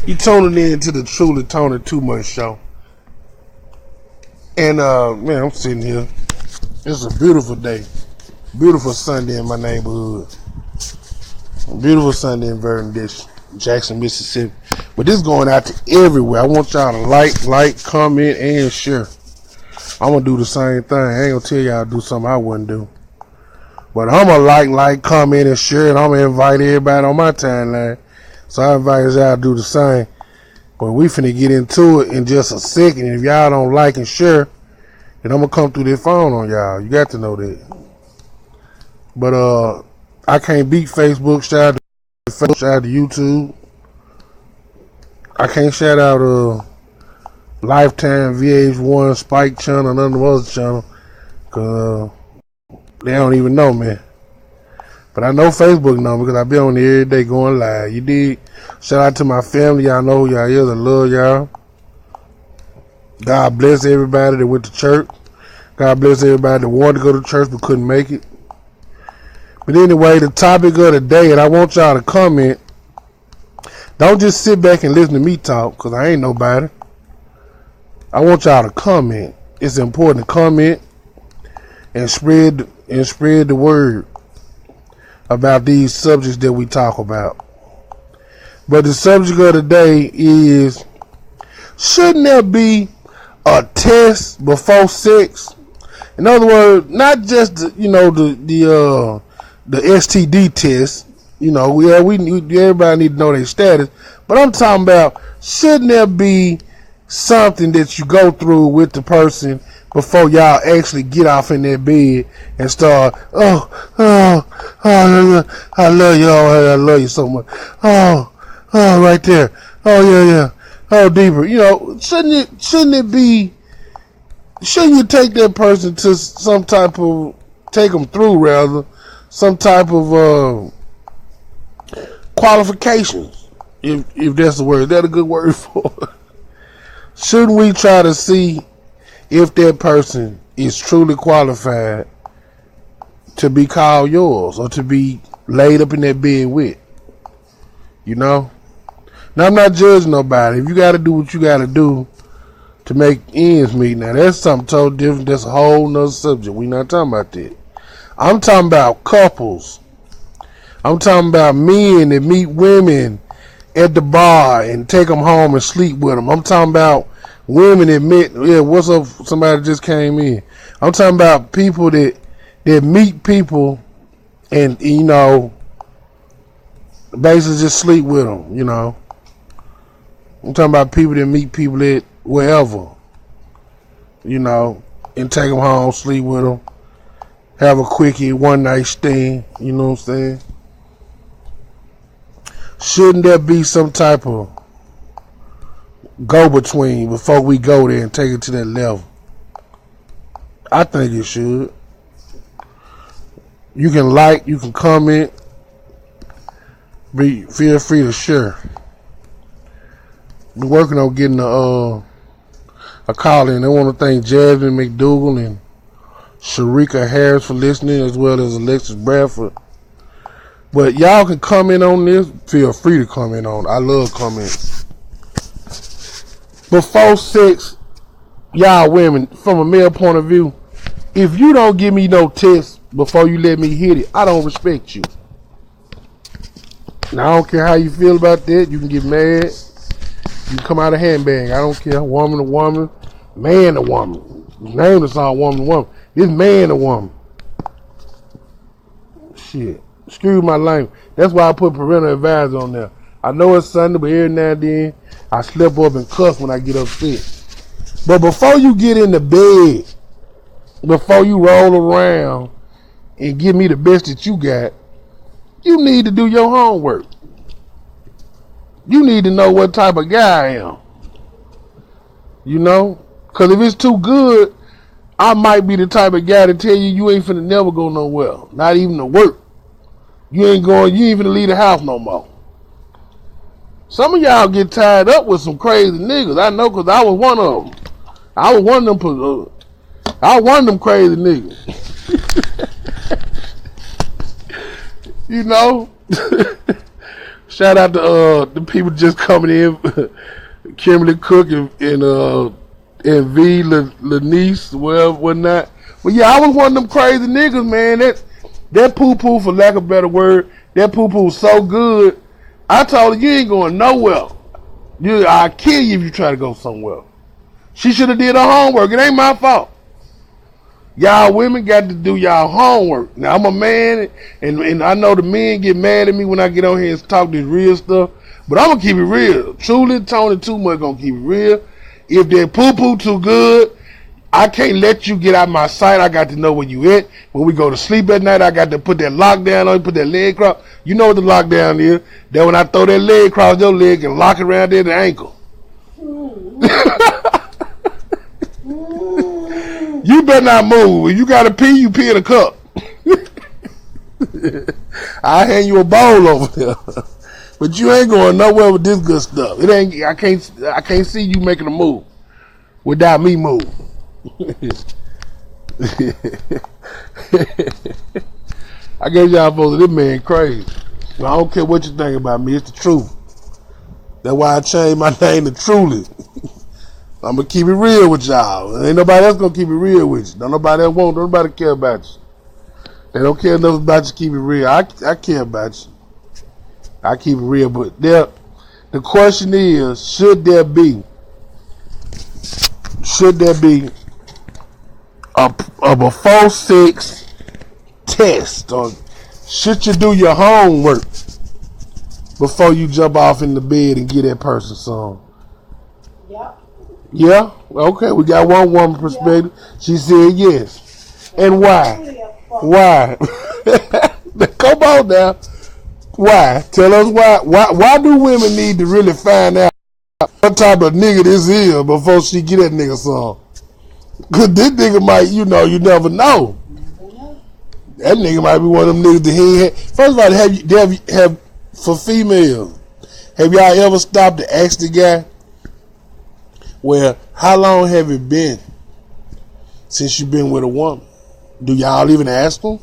You tuning in to the Truly Tony Too Much show. And man, I'm sitting here. It's a beautiful day. Beautiful Sunday in my neighborhood. A beautiful Sunday in Vernon District, Jackson, Mississippi. But this going out to everywhere. I want y'all to like, comment, and share. I'm gonna do the same thing. I ain't gonna tell y'all to do something I wouldn't do. But I'm gonna like, comment, and share, and I'm gonna invite everybody on my timeline. So I invite y'all to do the same. But we finna get into it in just a second. And if y'all don't like and share, then I'm gonna come through this phone on y'all. You got to know that. But I can't beat Facebook. Shout out to YouTube. I can't shout out Lifetime, VH1, Spike Channel, none of the other channel, cause they don't even know me. But I know Facebook know because I be on there every day going live. You did. Shout out to my family. Y'all know who y'all is. I love y'all. God bless everybody that went to church. God bless everybody that wanted to go to church but couldn't make it. But anyway, the topic of the day, and I want y'all to comment. Don't just sit back and listen to me talk, because I ain't nobody. I want y'all to comment. It's important to comment and spread the word about these subjects that we talk about. But the subject of the day is, shouldn't there be a test before sex? In other words, not just the STD test. You know, we everybody need to know their status. But I'm talking about, shouldn't there be something that you go through with the person before y'all actually get off in their bed and start, I love you, I love you so much. Right there. Yeah. Deeper. You know, shouldn't you take that person to some type of, take them through rather, some type of qualifications, if that's the word. Is that a good word for it? Shouldn't we try to see if that person is truly qualified to be called yours or to be laid up in that bed with? You know? Now, I'm not judging nobody. If you got to do what you got to do to make ends meet, now that's something totally different. That's a whole nother subject. We're not talking about that. I'm talking about couples. I'm talking about men that meet women at the bar and take them home and sleep with them. I'm talking about women that meet, what's up, somebody just came in. I'm talking about people that meet people and, you know, basically just sleep with them, you know. I'm talking about people that meet people at wherever, you know, and take them home, sleep with them, have a quickie, one night stand, you know what I'm saying? Shouldn't there be some type of go-between before we go there and take it to that level? I think it should. You can like, you can comment, feel free to share. We're working on getting a call in. I want to thank Jasmine McDougal and Sharika Harris for listening, as well as Alexis Bradford. But y'all can comment on this. Feel free to comment on it. I love comments. Before sex, y'all women, from a male point of view, if you don't give me no test before you let me hit it, I don't respect you. Now, I don't care how you feel about that. You can get mad. You can come out of handbag. I don't care. Woman to woman. Man to woman. Name the song Woman to Woman. This man to woman. Shit. Excuse my language. That's why I put parental advisory on there. I know it's Sunday, but every now and then I slip up and cuss when I get upset. But before you get in the bed, before you roll around and give me the best that you got, you need to do your homework. You need to know what type of guy I am. You know? Because if it's too good, I might be the type of guy to tell you ain't finna never go nowhere. Not even to work. You ain't finna leave the house no more. Some of y'all get tied up with some crazy niggas. I know, because I was one of them. I was one of them crazy niggas. Shout out to the people just coming in, Kimberly Cook and V Lanice, well, whatnot. But yeah, I was one of them crazy niggas, man. That poo poo, for lack of a better word, that poo poo was so good. I told her, you ain't going nowhere. I'll kill you if you try to go somewhere. She should have did her homework. It ain't my fault. Y'all women got to do y'all homework. Now, I'm a man, and I know the men get mad at me when I get on here and talk this real stuff, but I'm going to keep it real. Truly, Tony Too Much going to keep it real. If that poo-poo too good, I can't let you get out my sight. I got to know where you at. When we go to sleep at night, I got to put that lockdown on you, put that leg cross. You know what the lockdown is. That when I throw that leg across your leg and lock it around there the ankle. You better not move. If you got to pee, you pee in a cup. I'll hand you a bowl over there. But you ain't going nowhere with this good stuff. It ain't. I can't see you making a move without me moving. I gave y'all folks this man crazy. I don't care what you think about me. It's the truth. That's why I changed my name to Truly. I'm going to keep it real with y'all. Ain't nobody else going to keep it real with you. Don't nobody else want. Don't nobody care about you. They don't care enough about you. Keep it real. I care about you. I keep it real. But the question is, should there be a before sex test, or should you do your homework before you jump off in the bed and get that person some? Yeah? Okay, we got one woman perspective. Yeah. She said yes. And why? Why? Come on now. Why? Tell us why. Why do women need to really find out what type of nigga this is before she get that nigga some? Because this nigga might, you never know. That nigga might be one of them niggas that he had. First of all, have for females, have y'all ever stopped to ask the guy, well, how long have it been since you've been with a woman? Do y'all even ask them?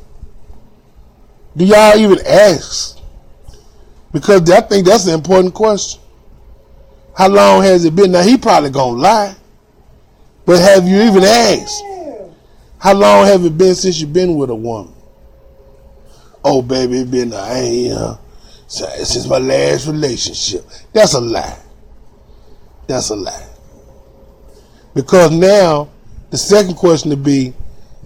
Do y'all even ask? Because I think that's an important question. How long has it been? Now, he probably gonna lie. But have you even asked? How long have it been since you've been with a woman? Oh, baby, it's been since my last relationship. That's a lie. That's a lie. Because now, the second question would be,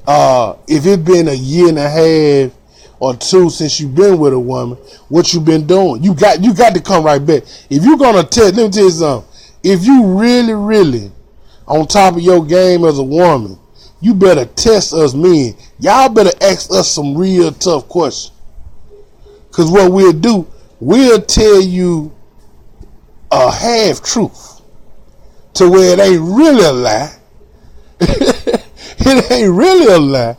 if it's been a year and a half or two since you've been with a woman, what you been doing? You got to come right back. If you're gonna test, let me tell you something. If you really, really on top of your game as a woman, you better test us men. Y'all better ask us some real tough questions. Because what we'll do, we'll tell you a half truth to where it ain't really a lie. It ain't really a lie.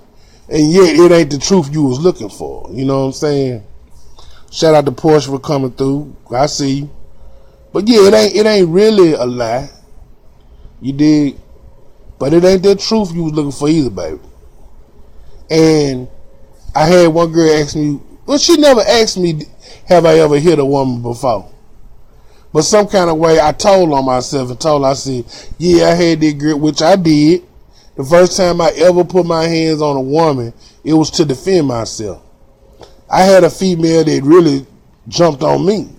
And yet it ain't the truth you was looking for. You know what I'm saying? Shout out to Porsche for coming through. I see you. But yeah, it ain't really a lie. You dig? But it ain't that truth you was looking for either, baby. And I had one girl ask me, well, she never asked me, have I ever hit a woman before? But some kind of way I told on myself and told her, I said, yeah, I had that girl, which I did. The first time I ever put my hands on a woman, it was to defend myself. I had a female that really jumped on me.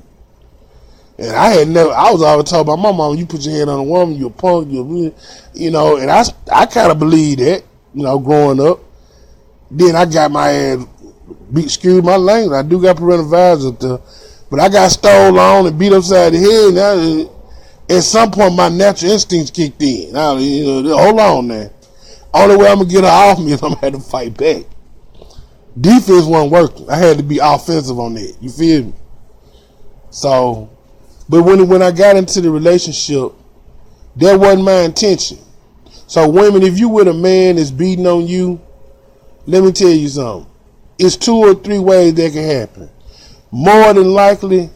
And I was always told by my mom, you put your hand on a woman, you're a punk, and I kind of believed that, growing up. Then I got my ass beat, excuse my language, I do got parental advisors up there, but I got stole on and beat upside the head. And at some point, my natural instincts kicked in. Now, hold on now. Only way I'm going to get her off me is I'm going to have to fight back. Defense wasn't working. I had to be offensive on that. You feel me? So, but when I got into the relationship, that wasn't my intention. So women, if you with a man that's beating on you, let me tell you something. It's 2 or 3 ways that can happen. More than likely,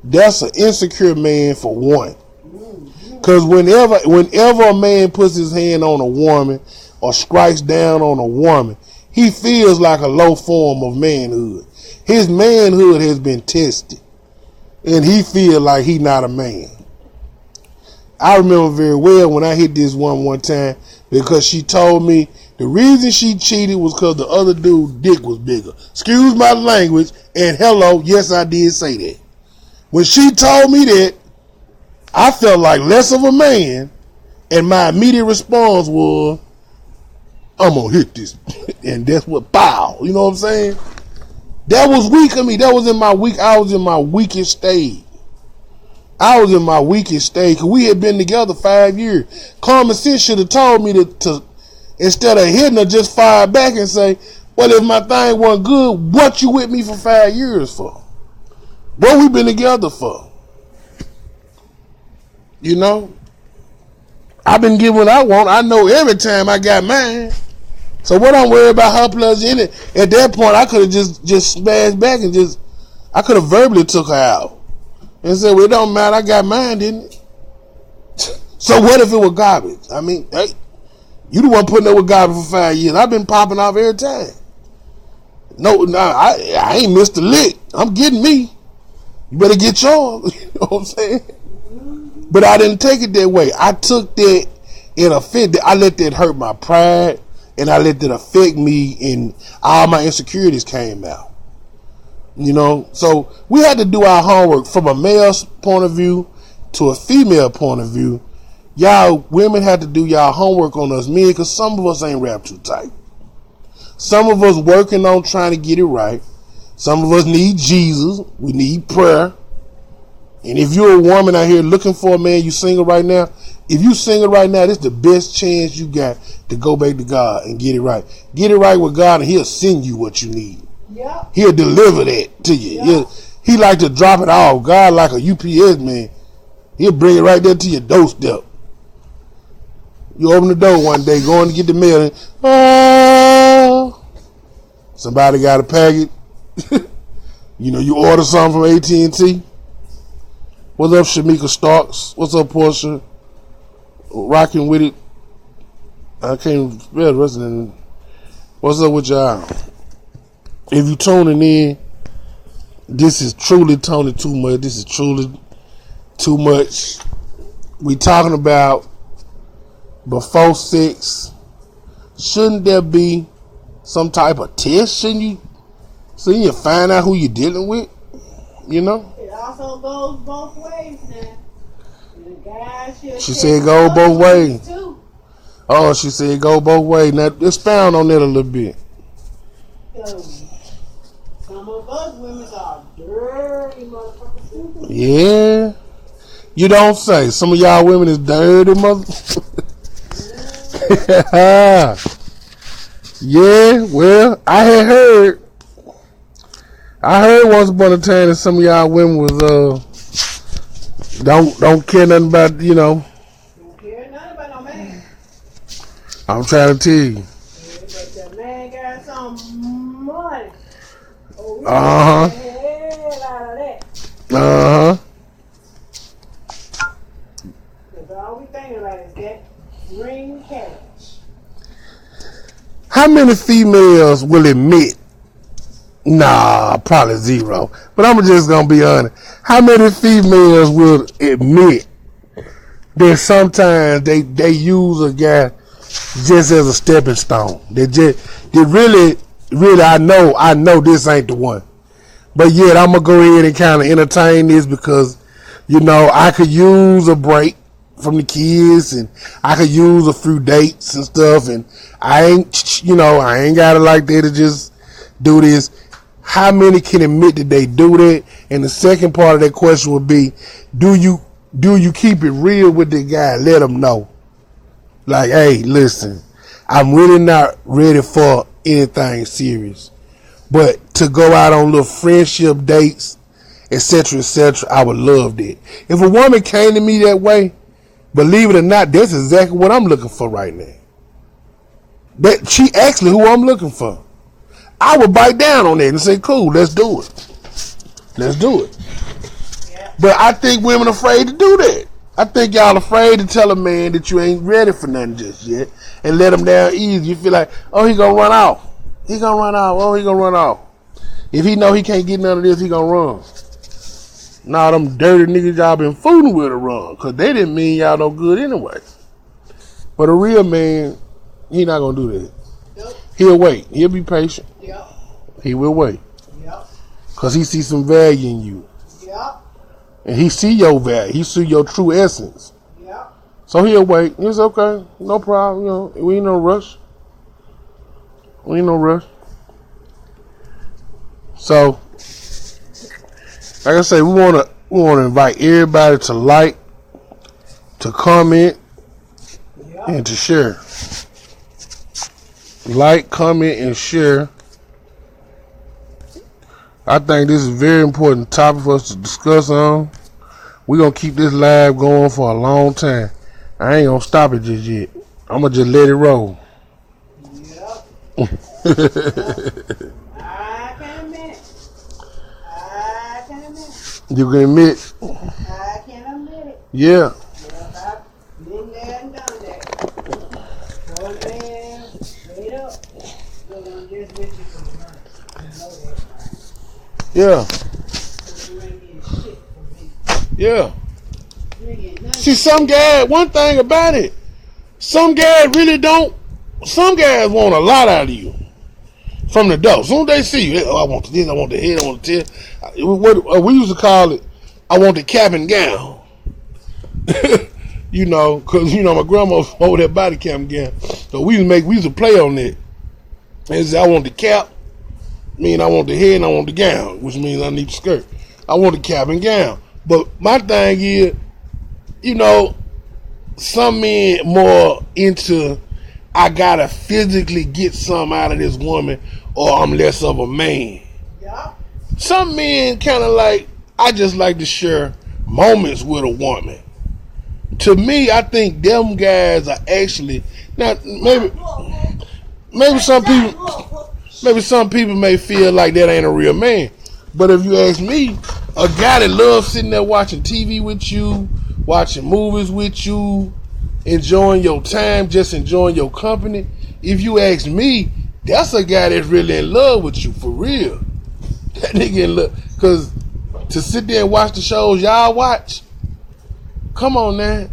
that's an insecure man for one. Because whenever a man puts his hand on a woman or strikes down on a woman, he feels like a low form of manhood. His manhood has been tested. and he feel like he not a man. I remember very well when I hit this one time because she told me the reason she cheated was because the other dude's dick was bigger. Excuse my language, and hello, yes, I did say that. When she told me that, I felt like less of a man, and my immediate response was, I'm gonna hit this. And that's what, pow, you know what I'm saying? That was weak of me. That was in my weak, I was in my weakest stage. Because we had been together 5 years. Common sense should have told me to instead of hitting her, just fire back and say, well, if my thing wasn't good, what you with me for 5 years for? What we been together for? You know? I've been getting what I want. I know every time I got mine. So what I'm worried about her plus in it, at that point, I could have just smashed back and I could have verbally took her out. And said, well, it don't matter, I got mine, didn't it? So what if it was garbage? I mean, hey, you the one putting up with garbage for 5 years. I've been popping off every time. No, I ain't missed a lick. I'm getting me. You better get yours. You know what I'm saying? But I didn't take it that way. I took that and offended. I let that hurt my pride, and I let that affect me, and all my insecurities came out. You know, so we had to do our homework from a male's point of view to a female point of view. Y'all women had to do y'all homework on us men, because some of us ain't wrapped too tight. Some of us working on trying to get it right. Some of us need Jesus. We need prayer. And if you're a woman out here looking for a man, you single right now. If you single right now, this is the best chance you got to go back to God and get it right. Get it right with God, and He'll send you what you need. Yep. He'll deliver that to you. Yep. He like to drop it off. God like a UPS man. He'll bring it right there to your doorstep. You open the door one day, going to get the mail, and oh, somebody got a package. You know, you order something from AT&T. What's up, Shamika Starks? What's up, Portia? Rocking with it. I can't spell the rest of them. What's up with y'all? If you tuning in, this is truly Tony Too Much. This is truly too much. We talking about before sex. Shouldn't there be some type of test? Shouldn't you? So you find out who you're dealing with? You know? It also goes both ways now. The guy she said go both ways. Too. Oh, she said go both ways. Now, expound on that a little bit. Some of us women are dirty motherfuckers. Yeah. You don't say. Some of y'all women is dirty motherfuckers. Yeah, well, I heard once upon a time that some of y'all women was don't care nothing about, you know. Don't care nothing about no man. I'm trying to tell you. Yeah, but the man got some money. Oh, uh-huh. Hell out of that. Uh-huh. That's all we thinking about is that green cash. How many females will admit? Nah, probably zero. But I'm just gonna be honest. How many females will admit that sometimes they use a guy just as a stepping stone? They really I know this ain't the one. But yet I'm gonna go ahead and kind of entertain this because, you know, I could use a break from the kids and I could use a few dates and stuff, and I ain't got it like that to just do this. How many can admit that they do that? And the second part of that question would be, do you keep it real with the guy? Let him know. Like, hey, listen, I'm really not ready for anything serious. But to go out on little friendship dates, etc., I would love that. If a woman came to me that way, believe it or not, that's exactly what I'm looking for right now. That she actually who I'm looking for. I would bite down on that and say, cool, let's do it. Let's do it. Yeah. But I think women are afraid to do that. I think y'all afraid to tell a man that you ain't ready for nothing just yet and let him down easy. You feel like, oh, he gonna run off. He gonna run off. Oh, he gonna run off. If he know he can't get none of this, he gonna run. Now them dirty niggas y'all been fooling with are wrong, cause they didn't mean y'all no good anyway. But a real man, he not gonna do that. Yep. He'll wait. He'll be patient. Yep. He will wait. Yep. Cause he see some value in you. Yep. And he see your value. He see your true essence. Yep. So he'll wait. It's okay. No problem. You know, we ain't no rush. We ain't no rush. So, like I say, we wanna invite everybody to like, to comment, Yep. and to share. Like, comment, and share. I think this is a very important topic for us to discuss on. We're going to keep this live going for a long time. I ain't going to stop it just yet. I'm going to just let it roll. Yep. I can admit it. I can admit it. You can admit. I can admit it. Yeah. Yep, I've been there and done that. So, man, straight up. Look, I'm just with you for the money. You know that, right? Yeah. So you ain't getting shit from me. Yeah. You ain't getting nothing. See, some guys, one thing about it, some guys really don't, some guys want a lot out of you from the door. As soon as they see you, oh, I want this, I want the head, I want the tail. What we used to call it, I want the cap and gown. You know, because, you know, my grandma over that body cap and gown. So we used to play on that. And say, I want the cap, mean I want the head and I want the gown, which means I need the skirt. I want the cap and gown. But my thing is, you know, some men more into, I gotta physically get something out of this woman or I'm less of a man. Yep. Some men kind of like, I just like to share moments with a woman. To me, I think them guys are actually, now maybe some people may feel like that ain't a real man. But if you ask me, a guy that loves sitting there watching TV with you, watching movies with you, enjoying your time, just enjoying your company, if you ask me, that's a guy that's really in love with you, for real. That nigga in love. Because to sit there and watch the shows y'all watch, come on now.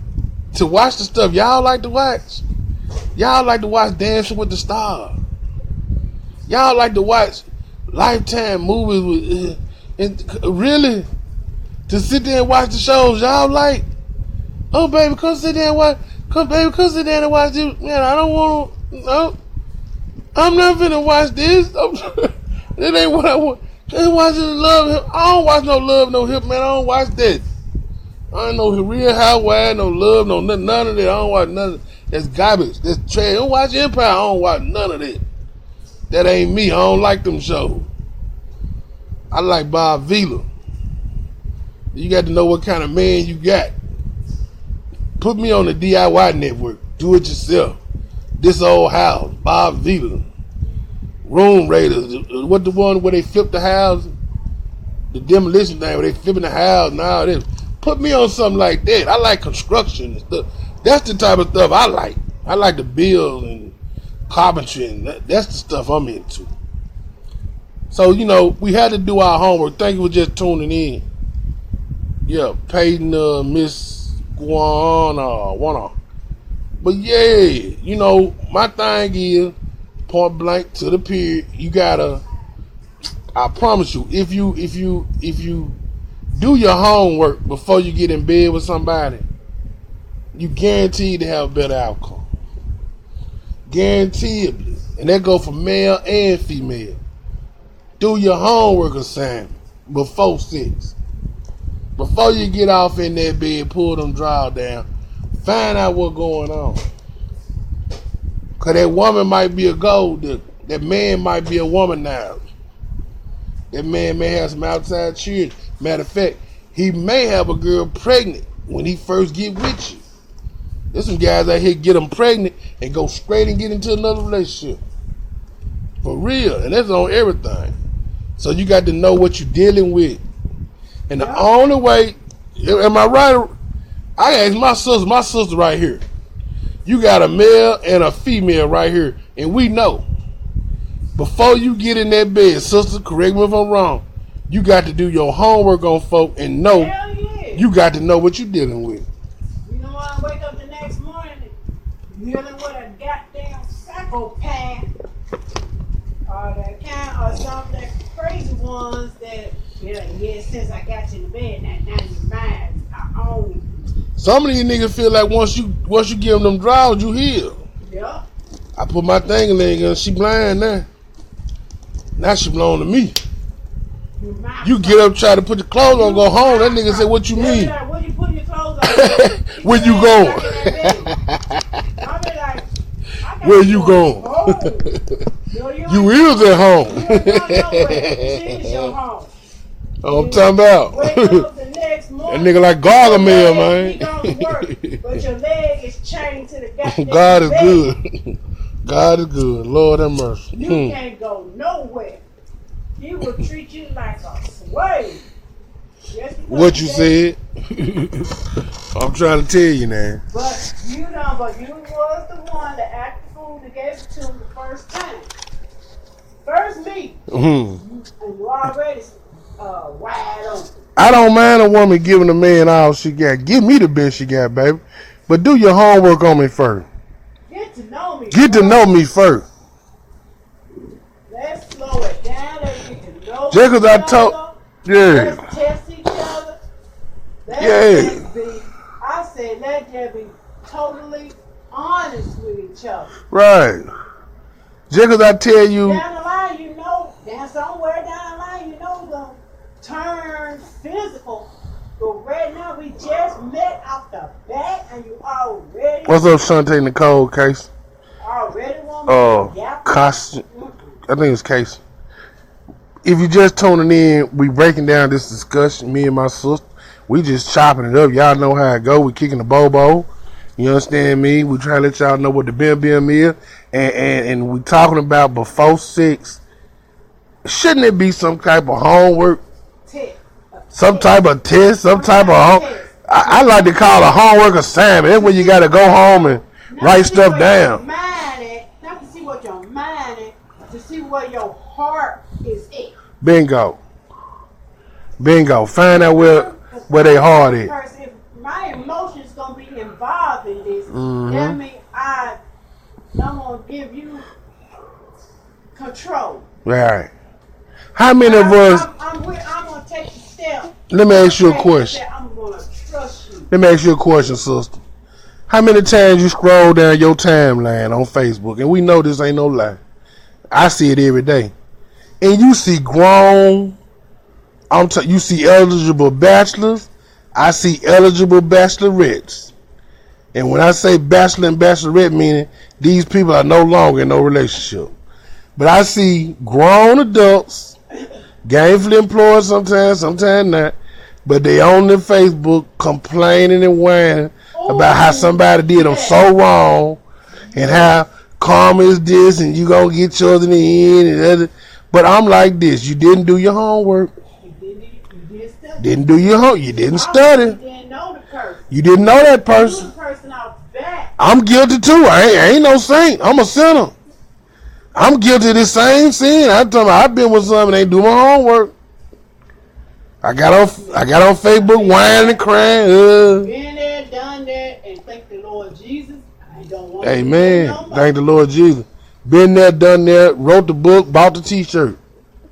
To watch the stuff y'all like to watch, y'all like to watch Dancing with the Stars. Y'all like to watch Lifetime movies with, and really, to sit there and watch the shows y'all like. Oh baby, come sit there and watch. Come sit there and watch this. Man, I don't want to. No, I'm not finna watch this. It ain't what I want. Can't watch it. Love him. I don't watch no Love, no Hip, man. I don't watch that. I ain't no Real Housewives, no Love, no none of that. I don't watch none of that. That's garbage. That's trash. I don't watch Empire. I don't watch none of that. That ain't me. I don't like them shows. I like Bob Vila. You got to know what kind of man you got. Put me on the DIY network. Do it yourself. This Old House. Bob Vila. Room Raiders. What the one where they flip the house? The demolition thing where they flipping the house and all this. Put me on something like that. I like construction and stuff. That's the type of stuff I like. I like to build and carpentry, and that's the stuff I'm into. So, you know, we had to do our homework. Thank you for just tuning in. Yeah, Peyton, Miss Guana. But yeah, you know, my thing is point blank to the period. You gotta, I promise you, if you do your homework before you get in bed with somebody, you guaranteed to have a better outcome. Guaranteedly. And that go for male and female. Do your homework assignment before sex. Before you get off in that bed, pull them drawers down. Find out what's going on. Because that woman might be a gold digger. That man might be a woman now. That man may have some outside children. Matter of fact, he may have a girl pregnant when he first get with you. There's some guys out here get them pregnant and go straight and get into another relationship. For real. And that's on everything. So you got to know what you're dealing with. And the only way, am I right? I asked my sister right here. You got a male and a female right here. And we know. Before you get in that bed, sister, correct me if I'm wrong, You got to do your homework on folk and know Hell yeah. you got to know what you're dealing with. You know, I wake up the next morning dealing with a goddamn psychopath or that kind or some of the crazy ones that, yeah, since I got you in the bed, now you're mine. I own you. Some of these niggas feel like once you give them draws, you heal. Yep. I put my thing in there and she blind now. Now she belong to me. You get up, try to put your clothes on, go home. That nigga say, "What you mean? Like, where you putting your clothes on? Where you going? I be like, Where you going? You is at home." She's your home. I'm talking about. Wake up the next morning. That nigga like Gargamel, You man. going to work, but your leg is chained to the goddamn God is bed. good. God is good. Lord have mercy. You can't go nowhere. He will treat you like a slave. What you said? I'm trying to tell you now. But you was the one that acted fool that gave it to him the first time. First me. And you already wide open. I don't mind a woman giving a man all she got. Give me the best she got, baby. But do your homework on me first. Get to know me. Get to know me first. Let's slow it down. Let's get to know Just because I each told, other. yeah, Let's test each other. Yeah. I said let's just be totally honest with each other. right. Just because I tell you, Down the line, somewhere down the line, it's gonna turn physical. But right now, we just met off the bat, and you already what's up, Shantae Nicole, Case? already want me to Cost, I think it's Case. If you just tuning in, we breaking down this discussion, me and my sister. We just chopping it up. Y'all know how it go. We kicking the bobo. You understand me? We trying to let y'all know what the bim is. And we talking about before 6. Shouldn't it be some type of homework? Some type of test? Some type of home? I like to call it a homework assignment. That's when you got to go home and write stuff down. Not to see what your mind is, to see where your heart is at. Bingo. Find out where they heart is. Because if my emotions gonna be involved in this, that means I'm gonna give you control. Right. How many of us? I'm gonna take the step. Let me ask you a question. I'm gonna trust you. Let me ask you a question, sister. How many times you scroll down your timeline on Facebook, and we know this ain't no lie. I see it every day, and you see grown. You see eligible bachelors. I see eligible bachelorettes. And when I say bachelor and bachelorette, meaning these people are no longer in no relationship. But I see grown adults, gainfully employed sometimes not, but they on their Facebook complaining and whining about how somebody did them so wrong and how karma is this and you gonna get yours in the end and other. But I'm like this, you didn't do your homework. Didn't do your homework. You didn't study. You didn't know the person. You didn't know that person. You the person out back. I'm guilty too. I ain't no saint. I'm a sinner. I'm guilty of this same sin. I've been with something and ain't do my homework. I got on Facebook whining and crying. Been there, done that, and thank the Lord Jesus. I don't want Amen. to no more. Thank the Lord Jesus. Been there, done that, wrote the book, bought the t-shirt.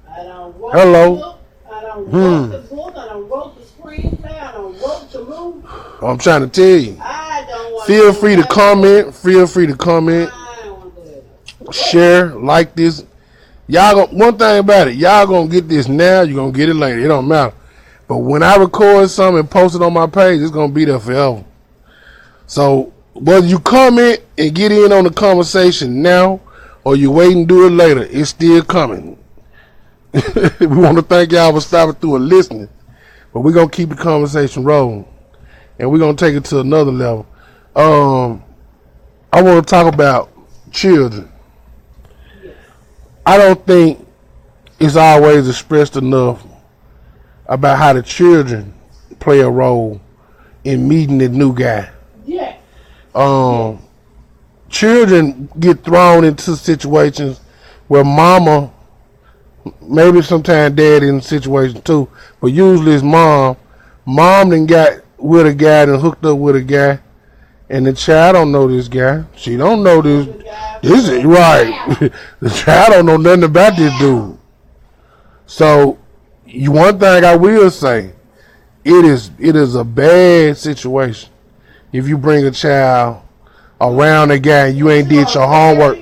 I done wrote Hello. the book. I done wrote the book. I done wrote the screenplay. I done wrote the movie. I'm trying to tell you. I don't want Feel free to comment. Feel free to comment. I don't want that. Share, like this. One thing about it, y'all gonna get this now, you're gonna get it later. It don't matter. But when I record something and post it on my page, it's gonna be there forever. So whether you comment and get in on the conversation now or you wait and do it later, it's still coming. We want to thank y'all for stopping through and listening. But we're gonna keep the conversation rolling. And we're gonna take it to another level. I want to talk about children. I don't think it's always expressed enough about how the children play a role in meeting the new guy. Yeah. Children get thrown into situations where mama maybe sometimes dad in the situation too, but usually it's mom. Mom then got with a guy and hooked up with a guy, and the child don't know this guy. She don't know this. This is right. The child don't know nothing about this dude. So, one thing I will say, it is a bad situation if you bring a child around a guy and you ain't did your homework.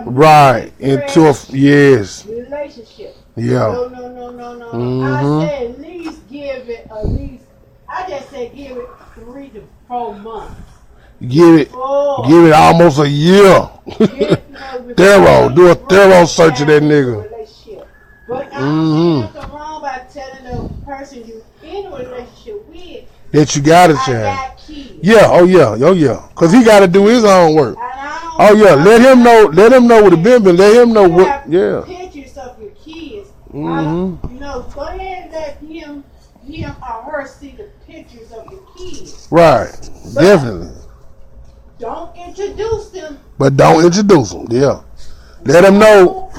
Right, into a yes relationship. Yeah. No. I say at least give it I just say give it 3 to 4 months. Give it almost a year. Thorough, do a thorough search of that nigga. But I don't see nothing wrong by telling the person you in a relationship with that you got a child. Yeah, oh yeah. Cause he got to do his own work. Oh yeah, let him know what it been. Let him know what. Yeah. Pictures of your kids. Go ahead and let him or her see the pictures of your kids. Right, but definitely. Don't introduce them. But don't introduce them. Yeah. Let them know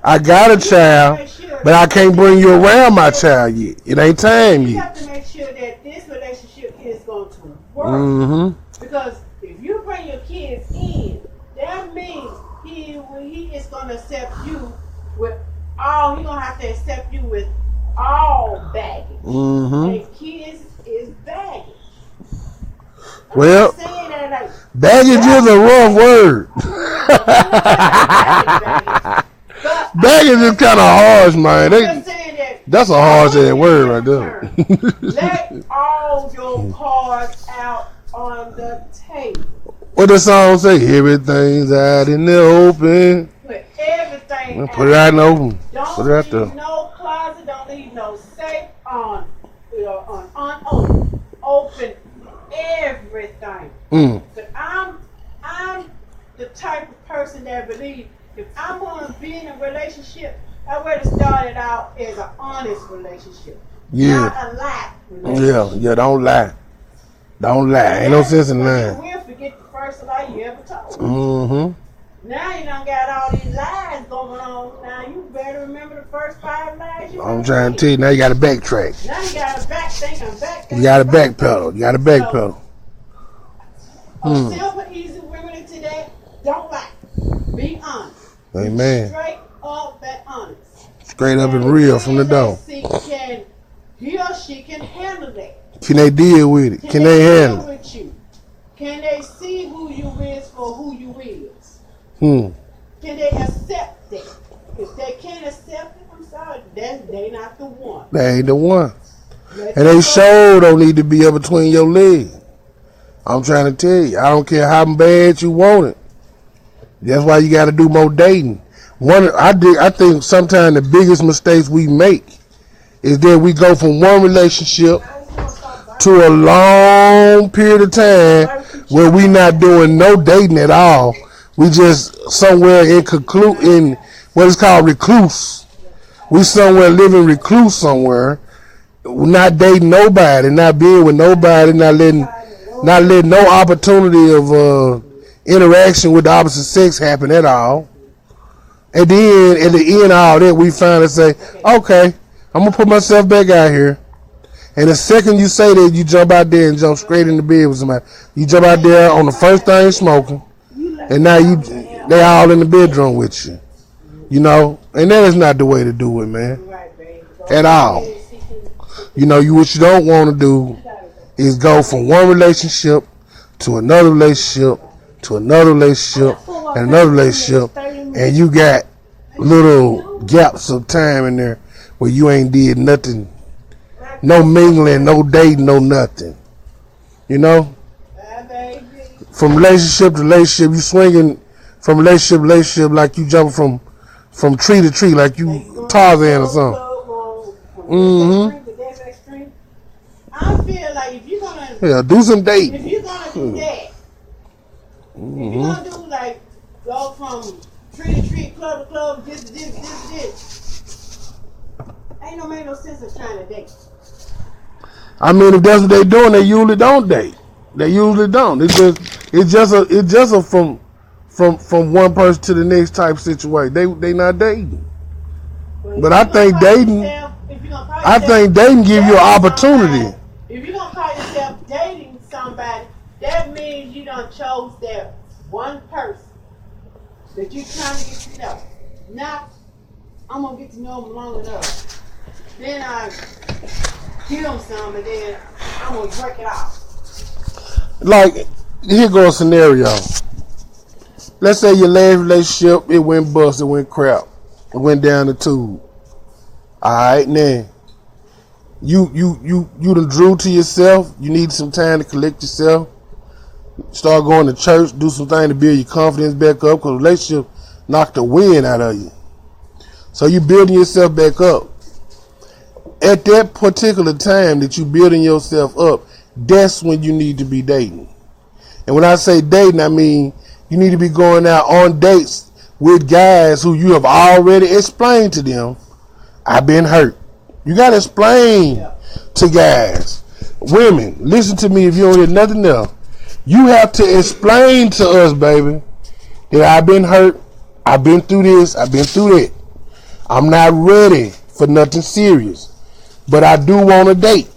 I got a child, but I can't bring you around my child yet. It ain't time yet. You have to make sure that this relationship is going to work. Because if you bring your kids in, that means he is going to accept you with all. He's going to have to accept you with all baggage. And kids is baggage. Well, baggage is a rough word. Baggage is kind of harsh, man. That's a harsh word right there. Let all your cards out on the table. What the song say? Everything's out in the open. Put everything out. Put it out in the open. Don't leave no closet. Don't leave no safe on unopened. Open everything. But I'm the type of person that believes if I'm going to be in a relationship, I would have started out as an honest relationship. Not a lie relationship. Yeah, don't lie. Don't lie. Ain't no sense in lying. You will forget the first lie you ever told. Now you done got all these lies going on. Now you better remember the first 5 lies you I'm trying to tell you, now you got to backtrack. Now you got to back. You got to backpedal. You got to backpedal. Simple, easy women today, don't lie. Be honest. Amen. Straight up and honest. Straight up and real from the door. He or she can handle that. Can they deal with it? Can they handle it? With you? Can they see who you is for who you is? Can they accept that? If they can't accept it, I'm sorry, they not the one. They ain't the one. And they sure don't need to be up between your legs. I'm trying to tell you, I don't care how bad you want it. That's why you got to do more dating. I think sometimes the biggest mistakes we make is that we go from one relationship to a long period of time where we not doing no dating at all. We just somewhere in what is called recluse. We somewhere living recluse somewhere, not dating nobody, not being with nobody, not letting no opportunity of interaction with the opposite sex happen at all. And then at the end of all that, we finally say, okay, I'm going to put myself back out here. And the second you say that, you jump out there and jump straight in the bed with somebody. You jump out there on the first thing smoking, and now they all in the bedroom with you. You know, and that is not the way to do it, man. At all. You know, what you don't want to do is go from one relationship to another relationship to another relationship and another relationship, and you got little gaps of time in there where you ain't did nothing, no mingling, no dating, no nothing. You know, from relationship to relationship, you swinging from relationship to relationship like you jumping from tree to tree, like you Tarzan or something. I feel like if you're gonna do some dating. If you're gonna do that, if you're gonna do like go from tree to tree, club to club, this, ain't make no sense of trying to date. I mean, if that's what they're doing, they usually don't date. They usually don't. It's just a from one person to the next type situation. They not dating. But I think dating, I think dating give you an opportunity. If you're gonna call yourself dating somebody, that means you done chose that one person that you're trying to get to know. Now, I'm gonna get to know them long enough. Then I give them some, and then I'm gonna break it off. Like, here goes a scenario. Let's say your last relationship, it went bust, it went crap, it went down the tube. All right, now you done drew to yourself. You need some time to collect yourself. Start going to church, do some things to build your confidence back up, because relationship knocked the wind out of you. So you building yourself back up. At that particular time that you building yourself up, that's when you need to be dating. And when I say dating, I mean you need to be going out on dates with guys who you have already explained to them, I've been hurt. You got to explain to guys. Women, listen to me if you don't hear nothing else. You have to explain to us, baby, that I've been hurt, I've been through this, I've been through that. I'm not ready for nothing serious, but I do want a date.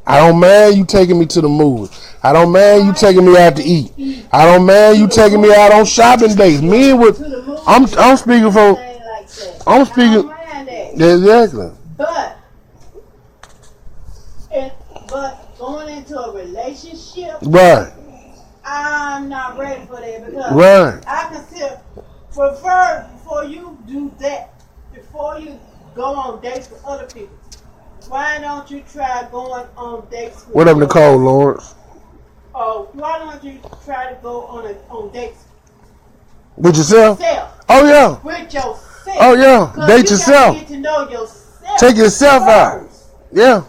I don't mind you taking me to the movies. I don't mind you taking me out to eat. I don't mind you taking me out on shopping dates. Me and with, I'm speaking from, I'm speaking, exactly. But going into a relationship, right? I'm not ready for that because right. I consider prefer before you do that, before you go on dates with other people. Why don't you try going on dates with what up, Nicole Lawrence? Oh, why don't you try to go on dates with yourself? Oh yeah. With yourself. Oh yeah. Date yourself. Get to know yourself. Take yourself out. Yeah.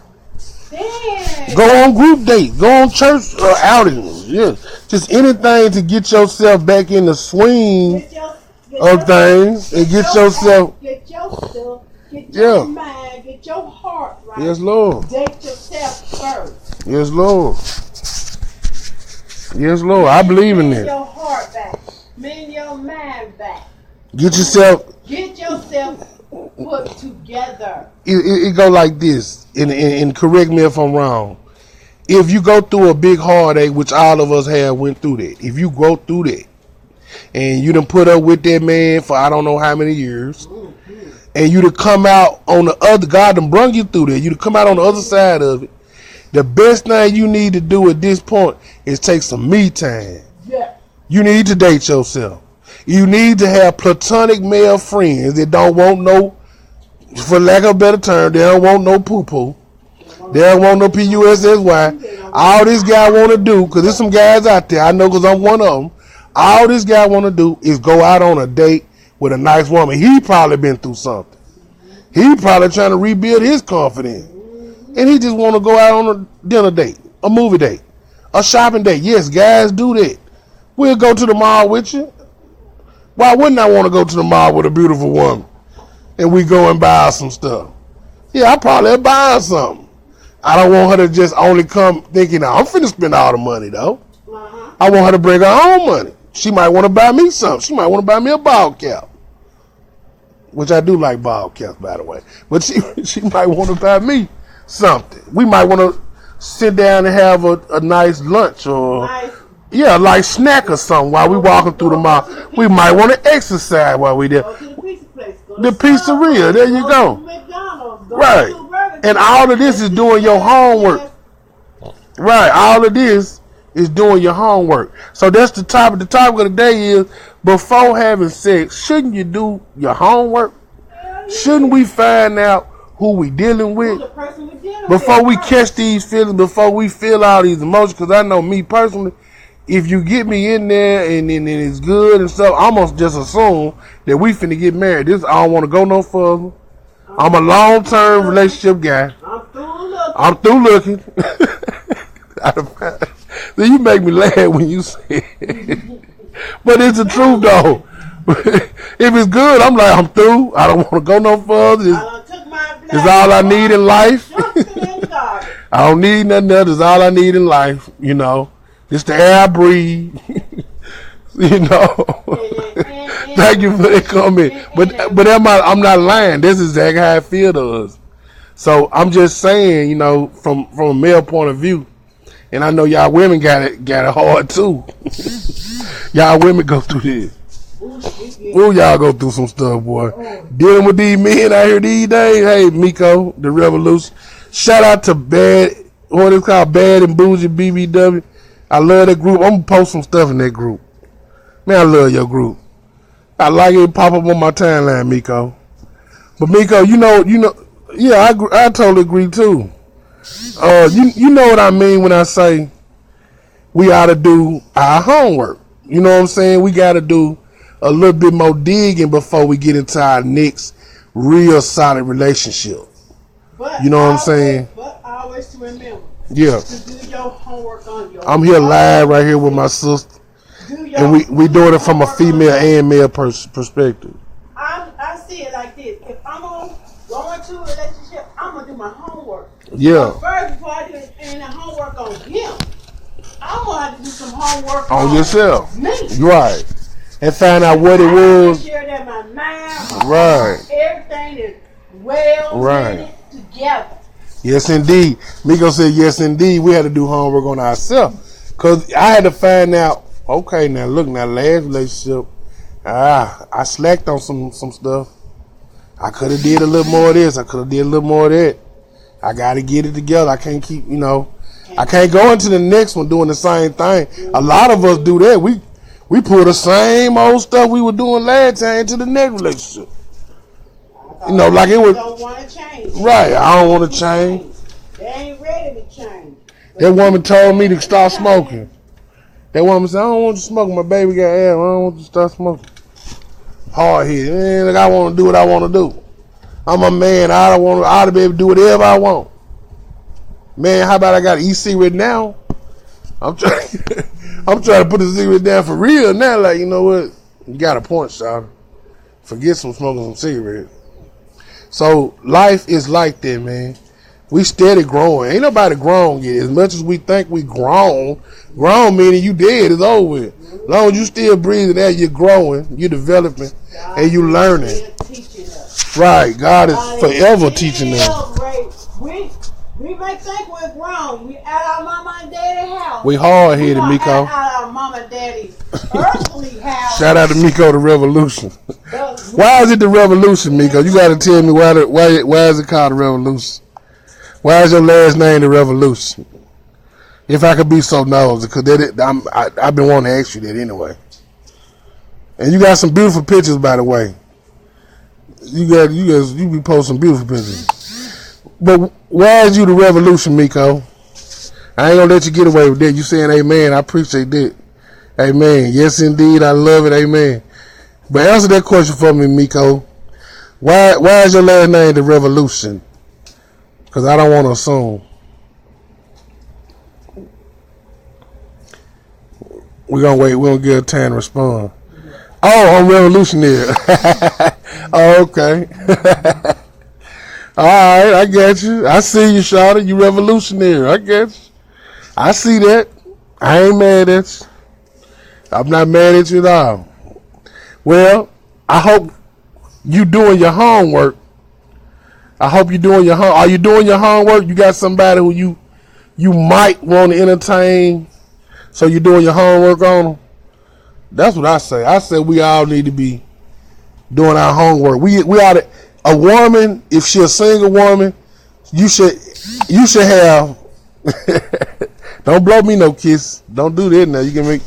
Then go on group dates. Go on church outings. Yeah. Just anything to get yourself back in the swing of things and get yourself. Get your stuff. Get your mind. Get your heart right. Yes, Lord. Date yourself first. Yes, Lord. Yes, Lord. I believe in this. Get your heart back. Mend your mind back. Get yourself put together. It go like this, and correct me if I'm wrong. If you go through a big heartache, which all of us have went through that, if you go through that, and you done put up with that man for I don't know how many years, and you to come out on the other, God done brung you through that, you to come out on the other side of it, the best thing you need to do at this point is take some me time. Yeah. You need to date yourself. You need to have platonic male friends that don't want no, for lack of a better term, they don't want no poo-poo. They don't want no PUSSY. All this guy want to do, because there's some guys out there, I know because I'm one of them, all this guy want to do is go out on a date with a nice woman. He probably been through something. He probably trying to rebuild his confidence. And he just want to go out on a dinner date, a movie date, a shopping date. Yes, guys do that. We'll go to the mall with you. Why wouldn't I want to go to the mall with a beautiful woman? And we go and buy some stuff. Yeah, I probably buy something. I don't want her to just only come thinking, I'm finna spend all the money, though. I want her to bring her own money. She might want to buy me something. She might want to buy me a ball cap. Which I do like ball caps, by the way. But she might want to buy me something. We might want to sit down and have a nice lunch or like snack or something while we walking through the mall. We might want to exercise while we there. The pizzeria, there you go. Right. And all of this is doing your homework. Right. All of this is doing your homework. So that's the topic. The topic of the day is, before having sex, shouldn't you do your homework? Shouldn't we find out who we dealing with before we catch these feelings, before we feel all these emotions? Because I know me personally, if you get me in there and it's good and stuff, I almost just assume that we finna get married. I don't want to go no further. I'm a long-term relationship guy. I'm through looking. So you make me laugh when you say it. But it's the truth, though. If it's good, I'm like, I'm through. I don't want to go no further. It's all I need in life. I don't need nothing else. It's all I need in life, It's the air I breathe. Thank you for that comment. But I'm not lying. This is exactly how I feel to us. So I'm just saying, you know, from a male point of view, and I know y'all women got it hard too. Y'all women go through this. Ooh, y'all go through some stuff, boy. Dealing with these men out here these days. Hey, Miko, the Revolution. Shout out to what it's called, Bad and Bougie BBW. I love that group. I'm gonna post some stuff in that group. Man, I love your group. I like it pop up on my timeline, Miko. But Miko, you know, yeah, I totally agree too. You know what I mean when I say we ought to do our homework. You know what I'm saying? We got to do a little bit more digging before we get into our next real solid relationship. But you know what I'm saying? But always to remember. Yeah. To do your homework on your I'm here live right here with my sister. And we doing it from a female and male perspective. I see it like this. If I'm going to go into a relationship, I'm going to do my homework. Yeah. But first, before I do any homework on him, I'm going to have to do some homework on yourself. Me. Right. And find out what it was. Make sure that my mind, right. Everything is well together. Yes, indeed. Miko said, yes, indeed. We had to do homework on ourselves. Because I had to find out, okay, now look, last relationship, I slacked on some stuff. I could have did a little more of this. I could have did a little more of that. I got to get it together. I can't keep, I can't go into the next one doing the same thing. A lot of us do that. We pull the same old stuff we were doing last time into the next relationship. Like it was. Don't want to change. Right, I don't want to change. They ain't ready to change. That woman told me to start smoking. That woman said, I don't want you to smoke. My baby got asthma. I don't want you to start smoking. Hard head. Man, like I want to do what I want to do. I'm a man. I ought to be able to do whatever I want. Man, how about I got an e-cigarette now? I'm trying to put the cigarette down for real now. Like, you know what? You got a point, Shawty. Forget some smoking some cigarettes. So life is like that, man. We steady growing. Ain't nobody grown yet. As much as we think we grown meaning you dead, it's over with. As long as you still breathing out, you're growing, you're developing, and you learning. Right. God is forever teaching us. We may think we're grown. We at our mama and daddy house. We hard-headed, Miko. At our mama and daddy's earthly house. Shout out to Miko, the Revolution. Why is it the Revolution, Miko? You got to tell me why is it called the Revolution? Why is your last name the Revolution? If I could be so nosy, because I've been wanting to ask you that anyway. And you got some beautiful pictures, by the way. You be posting beautiful pictures. But why is you the Revolution, Miko? I ain't gonna let you get away with that. You saying amen. I appreciate that. Amen. Yes, indeed. I love it. Amen. But answer that question for me, Miko. Why is your last name the Revolution? Because I don't want to assume. We're going to wait. We're going to give her time to respond. Oh, I'm revolutionary. Oh, okay. All right, I get you. I see you, Shawty. You revolutionary. I get you. I see that. I ain't mad at you. I'm not mad at you at all. Well, I hope you doing your homework. Are you doing your homework? You got somebody who you might want to entertain, so you're doing your homework on them? That's what I say. I say we all need to be doing our homework. We ought to. A woman, if she's a single woman, you should have. Don't blow me no kiss. Don't do that now. You can make.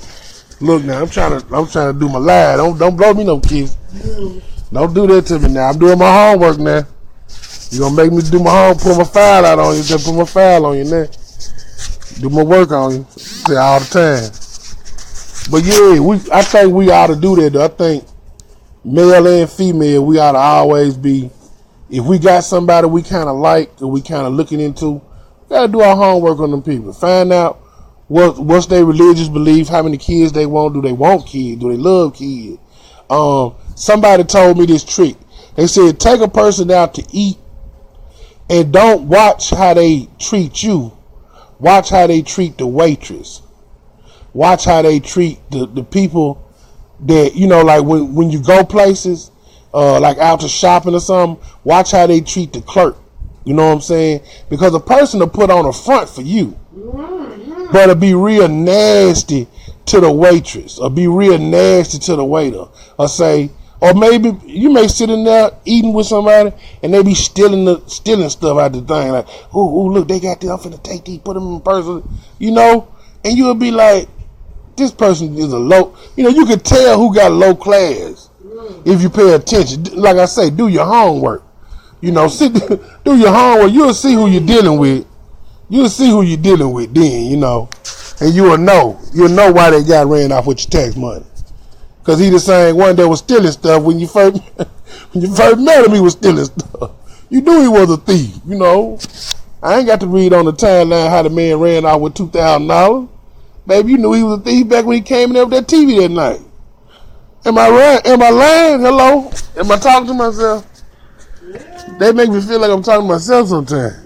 Look now, I'm trying to do my lie. Don't blow me no kiss. Don't do that to me now. I'm doing my homework now. You gonna make me do my homework, put my file out on you, just put my file on you now. Do my work on you. Say all the time. But yeah, I think we ought to do that though. I think male and female, we ought to always be, if we got somebody we kinda like or we kinda looking into, we gotta do our homework on them people. Find out what's their religious belief, how many kids they want, do they want kids, do they love kids. Somebody told me this trick. They said take a person out to eat and don't watch how they treat you. Watch how they treat the waitress. Watch how they treat the people that, you know, like when you go places, like out to shopping or something, watch how they treat the clerk. You know what I'm saying? Because a person will put on a front for you, but it'll be real nasty to the waitress, or be real nasty to the waiter, or say, or maybe you may sit in there eating with somebody and they be stealing stuff out the thing, like, oh look, they got this, I'm finna take these, put them in person, you know, and you'll be like, this person is a low, you know, you can tell who got low class if you pay attention. Like I say, do your homework. You know, do your homework. You'll see who you're dealing with. You'll see who you're dealing with then, you know. And you'll know why they got ran off with your tax money. Because he the same one that was stealing stuff when you first met him, he was stealing stuff. You knew he was a thief, you know. I ain't got to read on the timeline how the man ran off with $2,000. Baby, you knew he was a thief back when he came in there with that TV that night. Am I right? Am I lying? Hello? Am I talking to myself? Yeah. They make me feel like I'm talking to myself sometimes.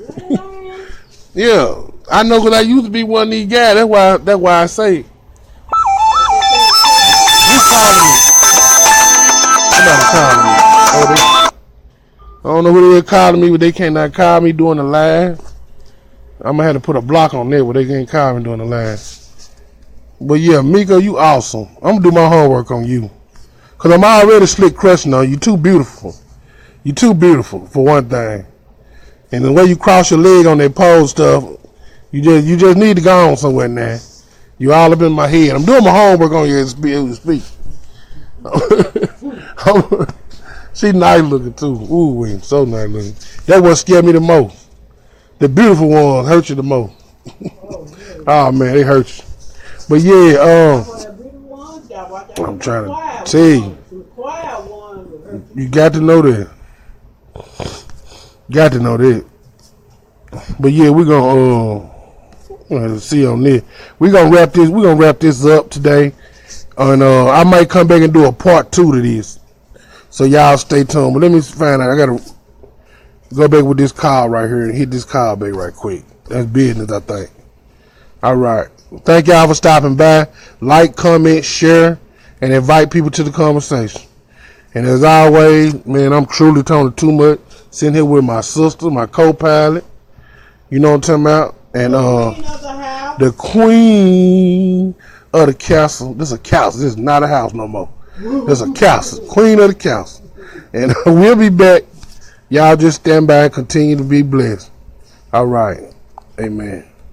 Yeah. I know, because I used to be one of these guys. That's why I say. Who's calling me? Somebody calling me. I don't know who they're calling me, but they cannot call me during the live. I'm going to have to put a block on there where they can't call me during the live. But yeah, Miko, you awesome. I'm going to do my homework on you. Because I'm already slick crushing on you. Too beautiful. You too beautiful, for one thing. And the way you cross your leg on that pole stuff, you just need to go on somewhere now. You all up in my head. I'm doing my homework on you as you speak. She nice looking too. Ooh, so nice looking. That what scared me the most. The beautiful ones hurt you the most. Oh man, they hurt you. But yeah, I'm trying to tell you. You got to know that. Got to know that. But yeah, we're gonna see on this. We're gonna wrap this up today. And I might come back and do a part 2 to this. So y'all stay tuned. But let me find out. I gotta go back with this call right here and hit this call back right quick. That's business, I think. All right. Thank y'all for stopping by. Like, comment, share, and invite people to the conversation. And as always, man, I'm truly Tony Too Much. Sitting here with my sister, my co-pilot. You know what I'm talking about? And the queen of the castle. This is a castle. This is not a house no more. This is a castle. Queen of the castle. And we'll be back. Y'all just stand by and continue to be blessed. All right. Amen.